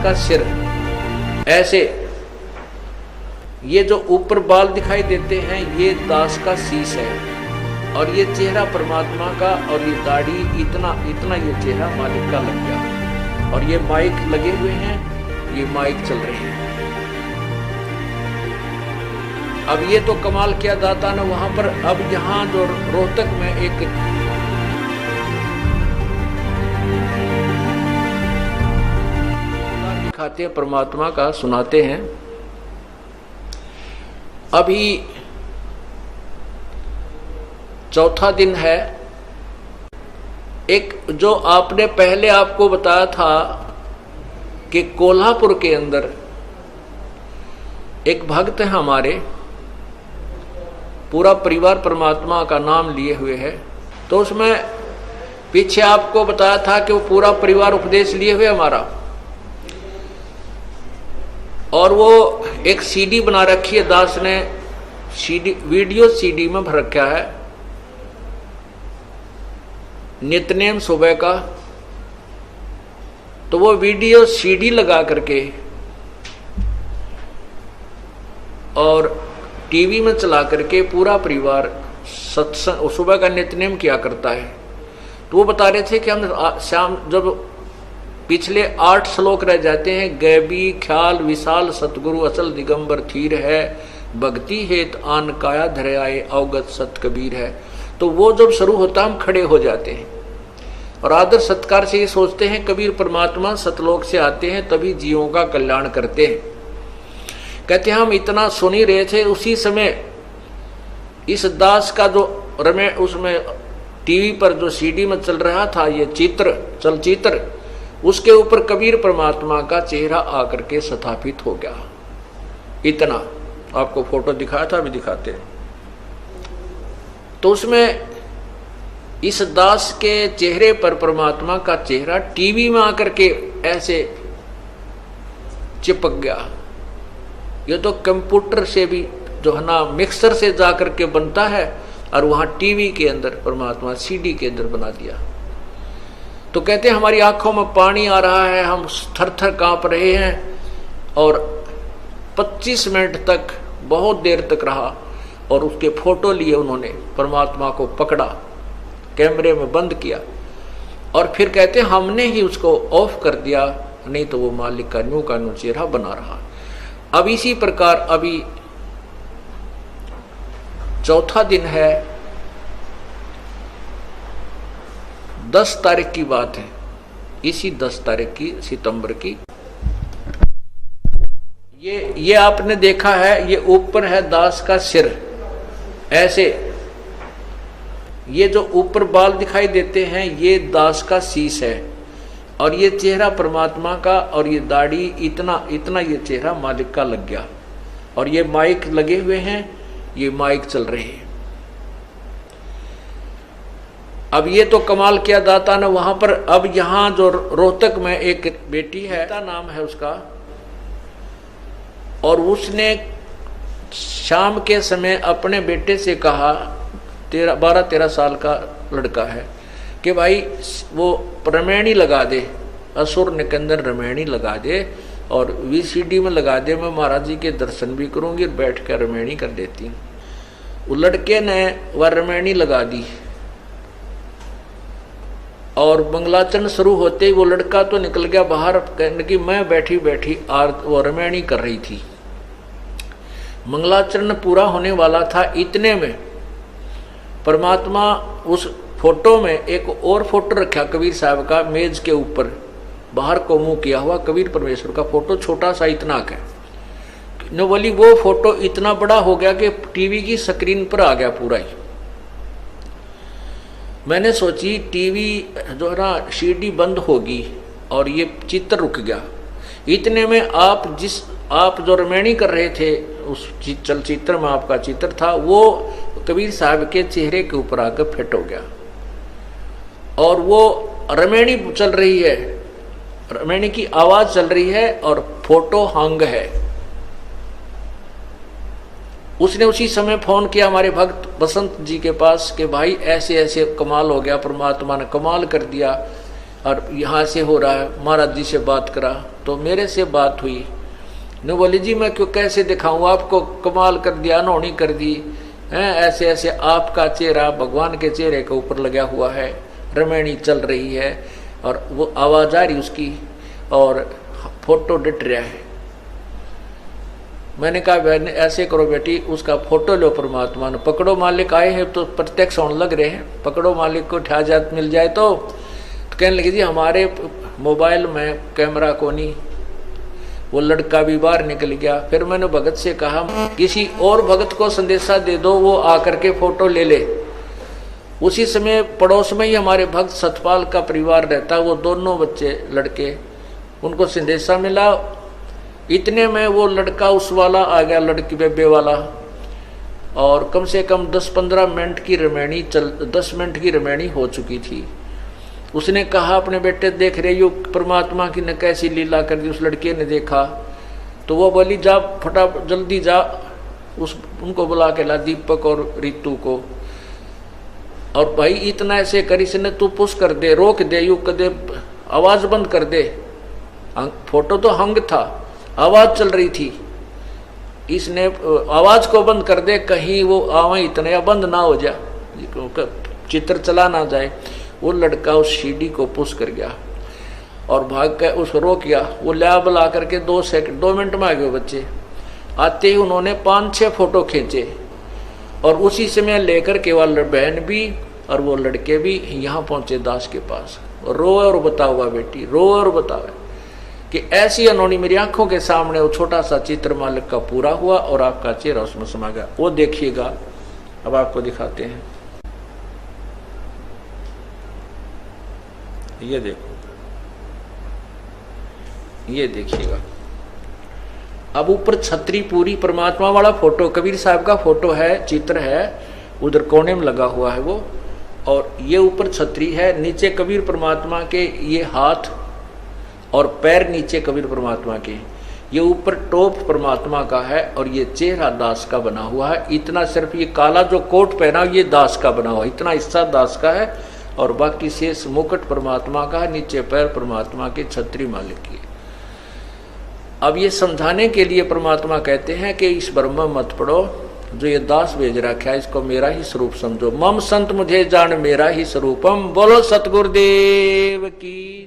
का सिर, ऐसे ये जो ऊपर बाल दिखाई देते हैं ये दास का शीश है, और ये चेहरा परमात्मा का, और ये दाढ़ी इतना इतना ये चेहरा मालिक का लग गया। और ये माइक लगे हुए हैं, ये माइक चल रहे हैं। अब ये तो कमाल किया दाता ने वहां पर। अब यहाँ जो रोहतक में एक दिखाते हैं परमात्मा का, सुनाते हैं। अभी चौथा दिन है। एक जो आपने पहले आपको बताया था कि कोल्हापुर के अंदर एक भक्त है हमारे, पूरा परिवार परमात्मा का नाम लिए हुए है। तो उसमें पीछे आपको बताया था कि वो पूरा परिवार उपदेश लिए हुए हमारा, और वो एक सीडी बना रखी है, दास ने सीडी, वीडियो सीडी में भर रखा है, नित्यनेम सुबह का। तो वो वीडियो सीडी लगा करके और टीवी में चला करके पूरा परिवार सत्संग सुबह का नित्यनेम किया करता है। तो वो बता रहे थे कि हम शाम जब पिछले 8 श्लोक रह जाते हैं, गैबी ख्याल विशाल सतगुरु अचल दिगंबर थीर है, भक्ति हेत आन काया धरे आए अवगत सत कबीर है। तो वो जब शुरू होता हम खड़े हो जाते हैं और आदर सत्कार से ये सोचते हैं कबीर परमात्मा सतलोक से आते हैं तभी जीवों का कल्याण करते हैं। कहते हैं हम इतना सुन ही रहे थे, उसी समय इस दास का जो उसमें टीवी पर जो सीडी में चल रहा था ये चलचित्र, उसके ऊपर कबीर परमात्मा का चेहरा आकर के स्थापित हो गया। इतना आपको फोटो दिखाया था, अभी दिखाते हैं। तो उसमें इस दास के चेहरे पर परमात्मा का चेहरा टीवी में आकर के ऐसे चिपक गया। ये तो कंप्यूटर से भी जो है ना मिक्सर से जाकर के बनता है, और वहां टीवी के अंदर परमात्मा सीडी के अंदर बना दिया। तो कहते हैं हमारी आंखों में पानी आ रहा है, हम थर थर कांप रहे हैं, और 25 मिनट तक बहुत देर तक रहा। और उसके फोटो लिए उन्होंने, परमात्मा को पकड़ा, कैमरे में बंद किया, और फिर कहते हैं हमने ही उसको ऑफ कर दिया, नहीं तो वो मालिक का न्यू चेहरा बना रहा। अब इसी प्रकार अभी चौथा दिन है, 10 तारीख की बात है, इसी 10 तारीख की सितंबर की। ये आपने देखा है, ये ऊपर है दास का सिर, ऐसे ये जो ऊपर बाल दिखाई देते हैं ये दास का शीश है, और ये चेहरा परमात्मा का, और ये दाढ़ी इतना इतना ये चेहरा मालिक का लग गया। और ये माइक लगे हुए हैं, ये माइक चल रहे हैं। अब ये तो कमाल किया दाता ने वहां पर। अब यहाँ जो रोहतक में एक बेटी है, नाम है उसका, और उसने शाम के समय अपने बेटे से कहा, 12-13 साल का लड़का है, कि भाई वो रमैनी लगा दे, असुर निकंदन रमैनी लगा दे, और वीसीडी में लगा दे, मैं महाराज जी के दर्शन भी करूंगी और बैठ कर रमैनी कर देती हूँ। वो लड़के ने वह रमैनी लगा दी, और मंगलाचरण शुरू होते ही वो लड़का तो निकल गया बाहर, कहने की मैं बैठी बैठी वो रमैनी कर रही थी। मंगलाचरण पूरा होने वाला था, इतने में परमात्मा उस फोटो में एक और फोटो रखा कबीर साहब का, मेज के ऊपर बाहर को मुंह किया हुआ कबीर परमेश्वर का फोटो, छोटा सा इतना का। न बोली वो फोटो इतना बड़ा हो गया कि टीवी की स्क्रीन पर आ गया पूरा ही। मैंने सोची टीवी जो है ना सीडी बंद होगी और ये चित्र रुक गया। इतने में आप जो रमैनी कर रहे थे उस चलचित्र में आपका चित्र था, वो कबीर साहब के चेहरे के ऊपर आकर फिट हो गया, और वो रमैनी चल रही है, रमैनी की आवाज चल रही है, और फोटो हंग है। उसने उसी समय फोन किया हमारे भक्त बसंत जी के पास कि भाई ऐसे ऐसे कमाल हो गया, परमात्मा ने कमाल कर दिया, और यहाँ से हो रहा है, महाराज जी से बात करा तो मेरे से बात हुई, ने बोली जी मैं क्यों कैसे दिखाऊं आपको, कमाल कर दिया, अनहोनी कर दी हैं, ऐसे ऐसे आपका चेहरा भगवान के चेहरे के ऊपर लगा हुआ है, रमैनी चल रही है और वो आवाज आ रही उसकी और फोटो डट रहा है। मैंने कहा बहन ऐसे करो बेटी, उसका फोटो लो, परमात्मा ने पकड़ो, मालिक आए हैं तो प्रत्यक्ष होने लग रहे हैं, पकड़ो मालिक को, ठा जात मिल जाए तो कहने लगी जी हमारे मोबाइल में कैमरा को नहीं। वो लड़का भी बाहर निकल गया। फिर मैंने भगत से कहा किसी और भगत को संदेशा दे दो, वो आकर के फोटो ले ले। उसी समय पड़ोस में ही हमारे भक्त सतपाल का परिवार रहता, वो दोनों बच्चे लड़के, उनको संदेशा मिला। इतने में वो लड़का उस वाला आ गया, लड़की बेबे वाला, और कम से कम 10-15 मिनट की रमैनी 10 मिनट की रमैनी हो चुकी थी। उसने कहा अपने बेटे देख रहे हो परमात्मा की ने कैसी लीला कर दी। उस लड़के ने देखा तो वो बोली जा फटा जल्दी जा, उनको बुला के ला, दीपक और रितु को, और भाई इतना ऐसे कर, इसने तू पुश कर दे, रोक दे, यू कर दे, आवाज बंद कर दे। फोटो तो हंग था, आवाज चल रही थी, इसने आवाज को बंद कर दे, कहीं वो आवाज इतना या बंद ना हो जाए, चित्र चला ना जाए। वो लड़का उस सीढ़ी को पुश कर गया और भाग कर उसको रोक गया। वो ला बुला करके 2 मिनट में आ गए बच्चे। आते ही उन्होंने 5-6 फोटो खींचे और उसी समय लेकर के वाला बहन भी और वो लड़के भी यहाँ पहुंचे दास के पास। रोए और बताओ बेटी, रोए और बताओ कि ऐसी अनहोनी मेरी आंखों के सामने वो छोटा सा चित्र मालिक का पूरा हुआ और आपका चेहरा उसमें समा गया। वो देखिएगा, अब आपको दिखाते हैं, ये देखो, ये देखिएगा। अब ऊपर छतरी पूरी परमात्मा वाला फोटो, कबीर साहब का फोटो है, चित्र है, उधर कोने में लगा हुआ है वो, और ये ऊपर छतरी है, नीचे कबीर परमात्मा के ये हाथ और पैर नीचे कबीर परमात्मा के, ये ऊपर टोप परमात्मा का है और ये चेहरा दास का बना हुआ है। इतना सिर्फ ये काला जो कोट पहना ये दास का बना हुआ है, इतना हिस्सा दास का है और बाकी शेष मुकुट परमात्मा का, नीचे पैर परमात्मा के, छतरी मालिक की। अब ये समझाने के लिए परमात्मा कहते हैं कि इस ब्रह्म मत पढ़ो, जो ये दास भेज रखा है इसको मेरा ही स्वरूप समझो। मम संत मुझे जान मेरा ही स्वरूपम। बोलो सतगुरुदेव की।